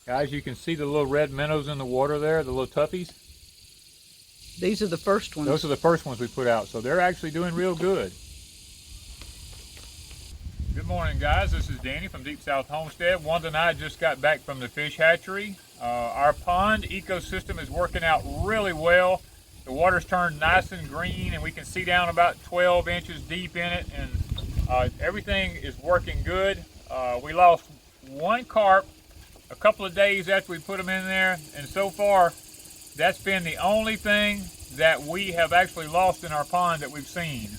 Guys, you can see the little red minnows in the water there, the little toughies. These are the first ones. Those are the first ones we put out, so they're actually doing real good. Good morning, guys. This is Danny from Deep South Homestead. Wanda and I just got back from the fish hatchery. Our pond ecosystem is working out really well. The water's turned nice and green, and we can see down about 12 inches deep in it, and everything is working good. We lost one carp a couple of days after we put them in there, and so far that's been the only thing that we have actually lost in our pond that we've seen.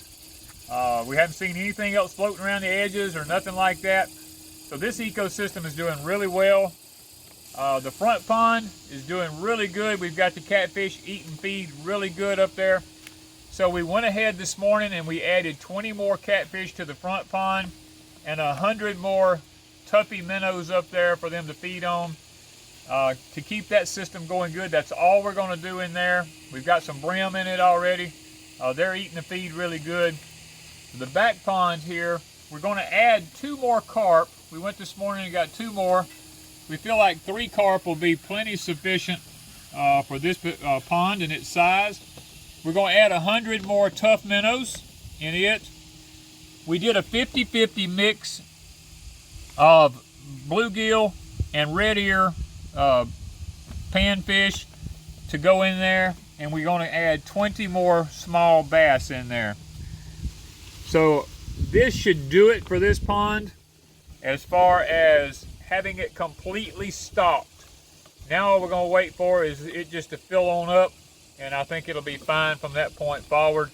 We haven't seen anything else floating around the edges or nothing like that. So this ecosystem is doing really well. The front pond is doing really good. We've got the catfish eating feed really good up there. So we went ahead this morning and we added 20 more catfish to the front pond and 100 more tuffy minnows up there for them to feed on. To keep that system going good, that's all we're going to do in there. We've got some brim in it already. They're eating the feed really good. The back pond here, we're going to add 2 more carp. We went this morning and got 2 more. We feel like 3 carp will be plenty sufficient for this pond and its size. We're going to add 100 more tough minnows in it. We did a 50-50 mix of bluegill and red ear panfish to go in there, and we're going to add 20 more small bass in there. So this should do it for this pond as far as having it completely stocked. Now all we're going to wait for is it just to fill on up, and I think it'll be fine from that point forward.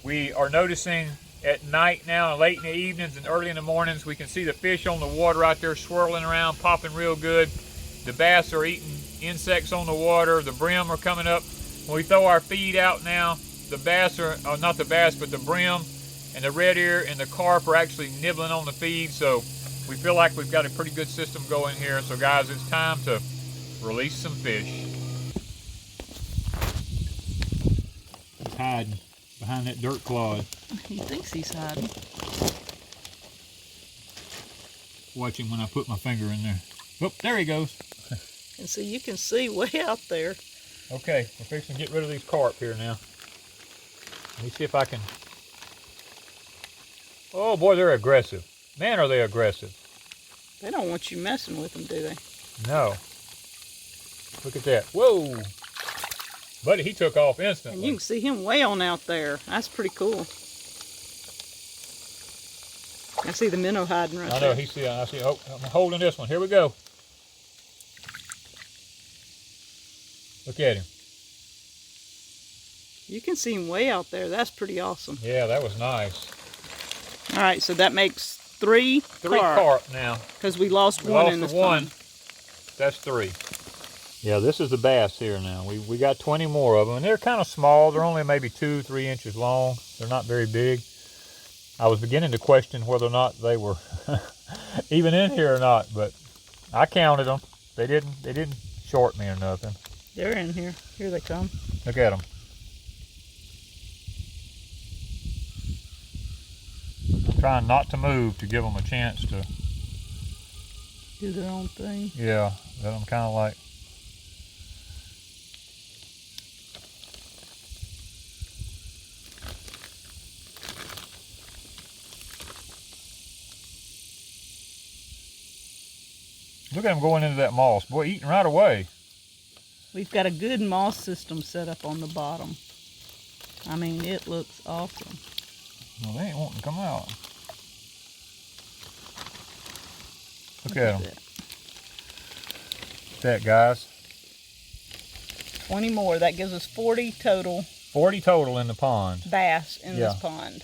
We are noticing at night now, late in the evenings and early in the mornings, we can see the fish on the water out there swirling around, popping real good. The bass are eating insects on the water. The brim are coming up. When we throw our feed out now, the bass are, not the bass, but the brim and the red ear and the carp are actually nibbling on the feed. So we feel like we've got a pretty good system going here. So guys, it's time to release some fish. He's hiding behind that dirt clod. He thinks he's hiding. Watch him when I put my finger in there. Oh, there he goes. And so you can see way out there. Okay, we're fixing to get rid of these carp here now. Let me see if I can. Oh boy, they're aggressive. Man, are they aggressive. They don't want you messing with them, do they? No. Look at that. Whoa. Buddy, he took off instantly. And you can see him way on out there. That's pretty cool. I see the minnow hiding right there. I know, I see. Oh, I'm holding this one. Here we go. Look at him. You can see him way out there. That's pretty awesome. Yeah, that was nice. All right, so that makes 3 carp now. Because we lost one in this pond. That's 3. Yeah, this is the bass here now. We got 20 more of them, and they're kind of small. They're only maybe 2-3 inches long. They're not very big. I was beginning to question whether or not they were even in here or not, but I counted them. They didn't short me or nothing. They're in here. Here they come. Look at them. Trying not to move to give them a chance to do their own thing. Yeah, let them kind of like. Look at them going into that moss. Boy, eating right away. We've got a good moss system set up on the bottom. I mean, it looks awesome. Well, they ain't wanting to come out. Look at them. That, guys. 20 more. That gives us 40 total. 40 total in the pond. Bass in this pond.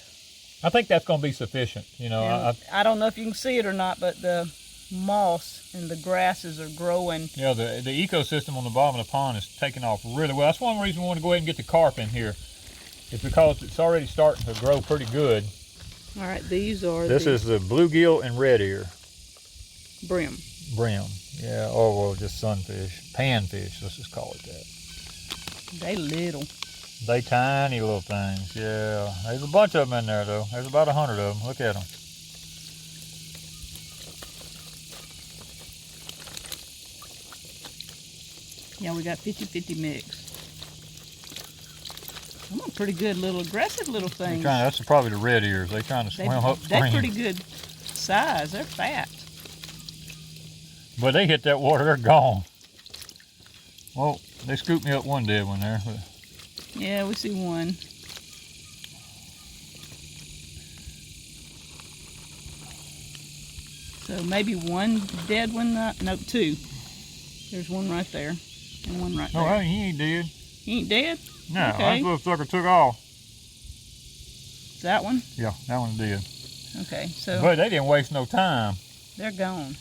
I think that's going to be sufficient. You know, I don't know if you can see it or not, but the moss and the grasses are growing. Yeah, the ecosystem on the bottom of the pond is taking off really well. That's one reason we want to go ahead and get the carp in here. It's because it's already starting to grow pretty good. All right, these are This is the bluegill and red ear. Brim. Brim, yeah, or well, just sunfish. Panfish, let's just call it that. They little. They tiny little things, yeah. There's a bunch of them in there, though. There's about 100 of them. Look at them. Yeah, we got 50-50 mix. Them are pretty good little aggressive little things. That's probably the red ears. They're trying to swim upstream. They're pretty good size. They're fat. But they hit that water, they're gone. Well, they scooped me up one dead one there. But... yeah, we see one. So maybe one dead one, no, two. There's one right there and one right there. No, he ain't dead. He ain't dead? No, okay. that little sucker took off. Is that one? Yeah, that one did. Okay, so. But they didn't waste no time. They're gone.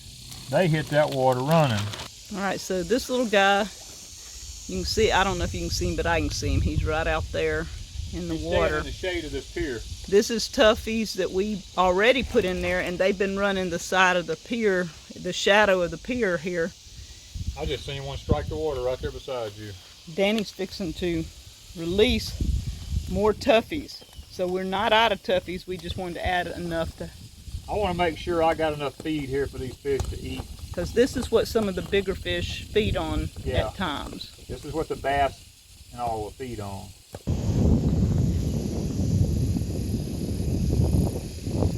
They hit that water running. All right, so this little guy, you can see, I don't know if you can see him, but I can see him. He's right out there in the water. In the shade of this pier. This is toughies that we already put in there, and they've been running the side of the pier, the shadow of the pier here. I just seen one strike the water right there beside you. Danny's fixing to release more toughies. So we're not out of toughies, we just wanted to add enough to... I want to make sure I got enough feed here for these fish to eat. Because this is what some of the bigger fish feed on at times. This is what the bass and all will feed on.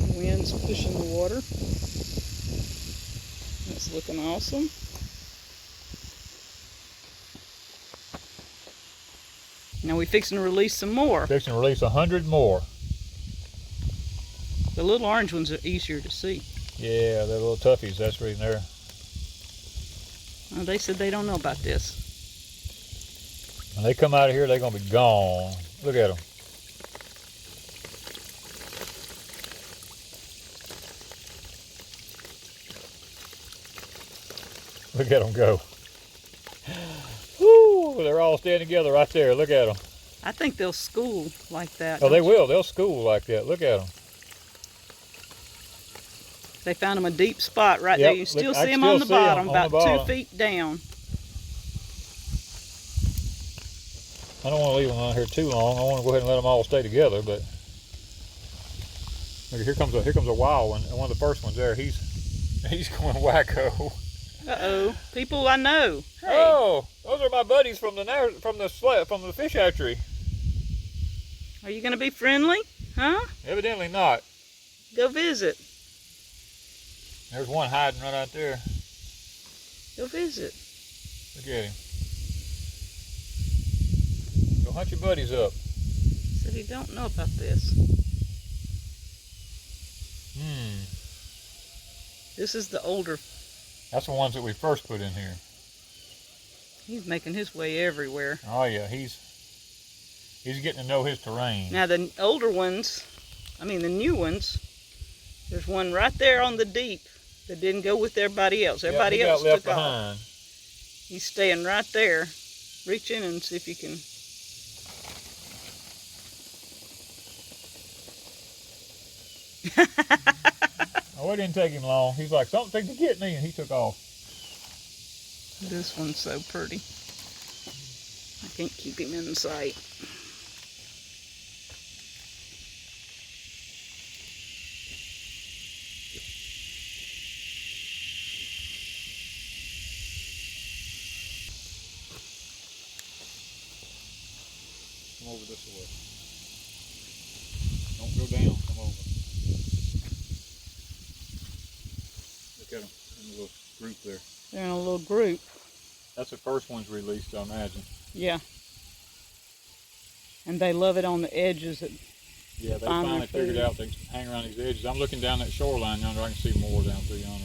The wind's pushing the water. That's looking awesome. Now we're fixing to release some more. Fixing to release 100 more. The little orange ones are easier to see. Yeah, they're little toughies, that's the reason they're... Well, they said they don't know about this. When they come out of here, they're going to be gone. Look at them. Look at them go. Woo! They're all standing together right there. Look at them. I think they'll school like that. Oh, they will. They'll school like that. Look at them. They found them a deep spot right there. You still see them on the bottom, about 2 feet down. I don't want to leave them on here too long. I want to go ahead and let them all stay together. But look, here comes a wild one. One of the first ones there. He's going wacko. Uh-oh, people I know. Hey. Oh, those are my buddies from the fish hatchery. Are you gonna be friendly? Huh? Evidently not. Go visit. There's one hiding right out there. Go visit. Look at him. Go hunt your buddies up. Said he don't know about this. This is the older. That's the ones that we first put in here. He's making his way everywhere. Oh yeah, he's getting to know his terrain. Now the older ones, I mean the new ones, there's one right there on the deep that didn't go with everybody else. Everybody else got left took behind. Off. He's staying right there. Reach in and see if you can. Oh, it didn't take him long. He's like, something to get me, and he took off. This one's so pretty. I can't keep him in sight. Come over this way. Don't go down, come over. Look at them in the little group there. They're in a little group. That's the first one's released, I imagine. Yeah. And they love it on the edges. Yeah, they finally figured out they hang around these edges. I'm looking down that shoreline yonder. I can see more down through yonder.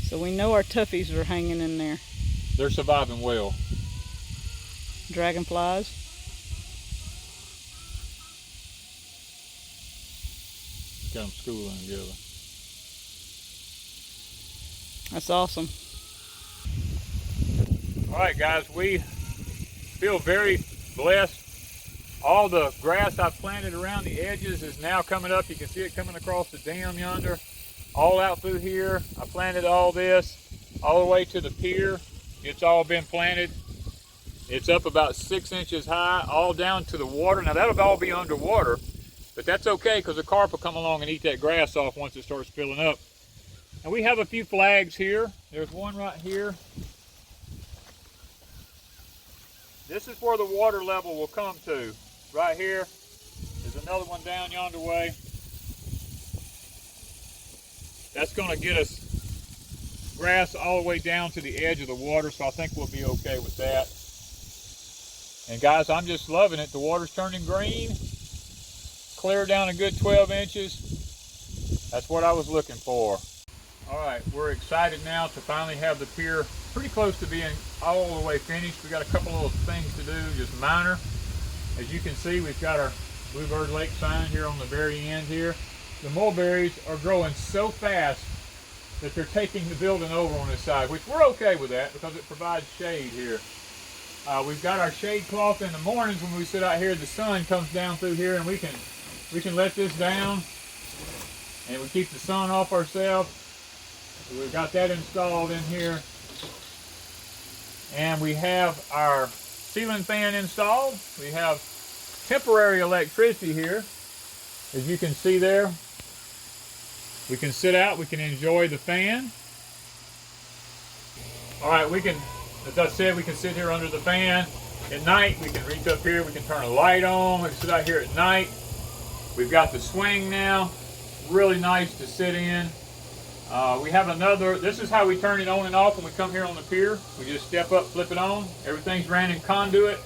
So we know our toughies are hanging in there. They're surviving well. Dragonflies. Got them schooling together. That's awesome. All right, guys, we feel very blessed. All the grass I planted around the edges is now coming up. You can see it coming across the dam yonder, all out through here. I planted all this all the way to the pier. It's all been planted. It's up about 6 inches high, all down to the water. Now that'll all be underwater, but that's okay because the carp will come along and eat that grass off once it starts filling up. And we have a few flags here. There's one right here. This is where the water level will come to. Right here. There's another one down yonder way. That's going to get us grass all the way down to the edge of the water, so I think we'll be okay with that. And guys, I'm just loving it. The water's turning green. Clear down a good 12 inches. That's what I was looking for. All right, we're excited now to finally have the pier pretty close to being all the way finished. We got a couple little things to do, just minor. As you can see, we've got our Bluebird Lake sign here on the very end here. The mulberries are growing so fast that they're taking the building over on this side, which we're okay with that because it provides shade here. We've got our shade cloth in the mornings when we sit out here. The sun comes down through here, and we can let this down, and we keep the sun off ourselves. So we've got that installed in here, and we have our ceiling fan installed. We have temporary electricity here, as you can see there. We can sit out, we can enjoy the fan. All right, we can, as I said, we can sit here under the fan. At night, we can reach up here, we can turn a light on, we can sit out here at night. We've got the swing now, really nice to sit in. We have another, this is how we turn it on and off when we come here on the pier. We just step up, flip it on. Everything's ran in conduit.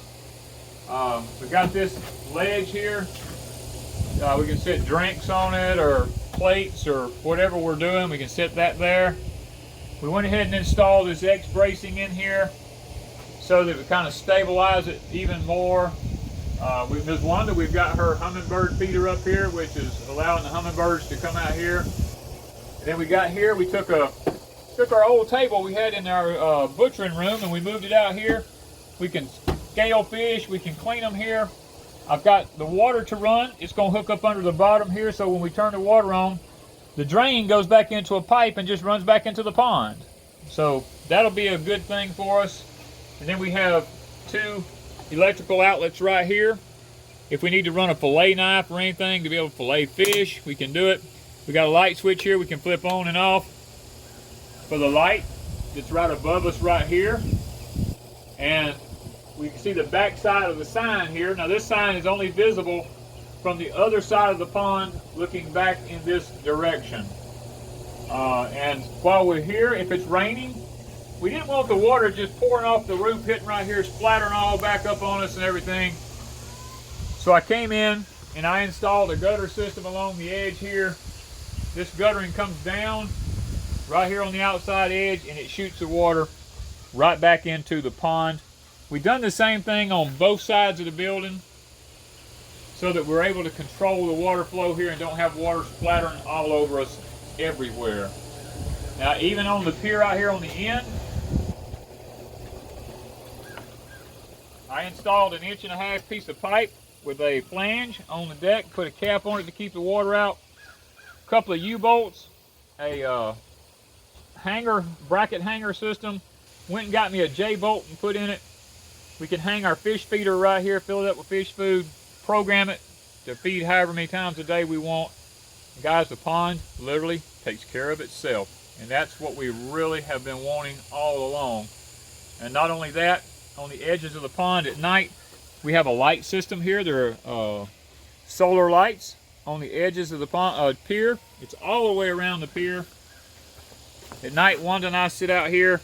We've got this ledge here. We can set drinks on it or plates or whatever we're doing. We can set that there. We went ahead and installed this X bracing in here so that we kind of stabilize it even more. There's one that we've got her hummingbird feeder up here, which is allowing the hummingbirds to come out here. And then we got here, we took our old table we had in our butchering room and we moved it out here. We can scale fish, we can clean them here. I've got the water to run. It's going to hook up under the bottom here, so when we turn the water on, the drain goes back into a pipe and just runs back into the pond. So that'll be a good thing for us. And then we have 2 electrical outlets right here. If we need to run a fillet knife or anything to be able to fillet fish, we can do it. We got a light switch here we can flip on and off for the light that's right above us right here. And we can see the back side of the sign here. Now this sign is only visible from the other side of the pond looking back in this direction. And while we're here, if it's raining, we didn't want the water just pouring off the roof, hitting right here, splattering all back up on us and everything. So I came in and I installed a gutter system along the edge here. This guttering comes down right here on the outside edge and it shoots the water right back into the pond. We've done the same thing on both sides of the building so that we're able to control the water flow here and don't have water splattering all over us everywhere. Now even on the pier out here on the end, I installed an 1.5 inch piece of pipe with a flange on the deck, put a cap on it to keep the water out, a couple of U-bolts, a bracket hanger system, went and got me a J-bolt and put in it. We can hang our fish feeder right here, fill it up with fish food, program it to feed however many times a day we want. And guys, the pond literally takes care of itself. And that's what we really have been wanting all along. And not only that, on the edges of the pond at night, we have a light system here. There are solar lights on the edges of the pond, pier. It's all the way around the pier. At night, Wanda and I sit out here,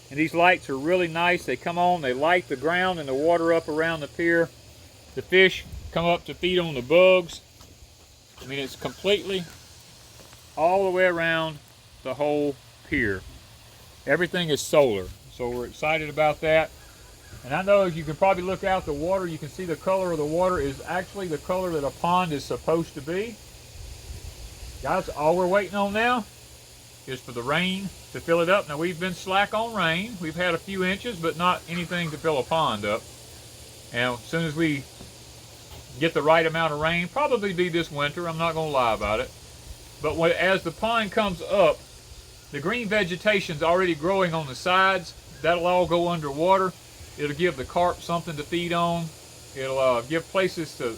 and these lights are really nice. They come on, they light the ground and the water up around the pier. The fish come up to feed on the bugs. I mean, it's completely all the way around the whole pier. Everything is solar, so we're excited about that. And I know as you can probably look out the water, you can see the color of the water is actually the color that a pond is supposed to be. Guys, all we're waiting on now is for the rain to fill it up. Now we've been slack on rain. We've had a few inches, but not anything to fill a pond up. And as soon as we get the right amount of rain, probably be this winter, I'm not going to lie about it. But as the pond comes up, the green vegetation's already growing on the sides. That'll all go underwater. It'll give the carp something to feed on. It'll give places to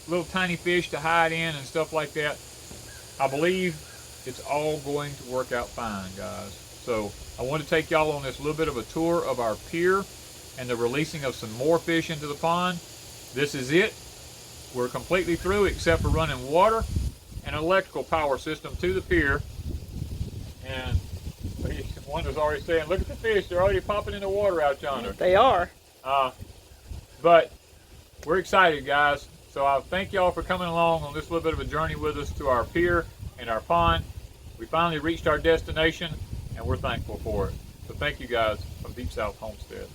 little tiny fish to hide in and stuff like that. I believe it's all going to work out fine, guys. So I want to take y'all on this little bit of a tour of our pier. and the releasing of some more fish into the pond. This is it. We're completely through except for running water and electrical power system to the pier. And one was already saying, look at the fish, they're already popping in the water out yonder. They are. But we're excited, guys. So I thank y'all for coming along on this little bit of a journey with us to our pier and our pond. We finally reached our destination, and we're thankful for it. So thank you guys from Deep South Homestead.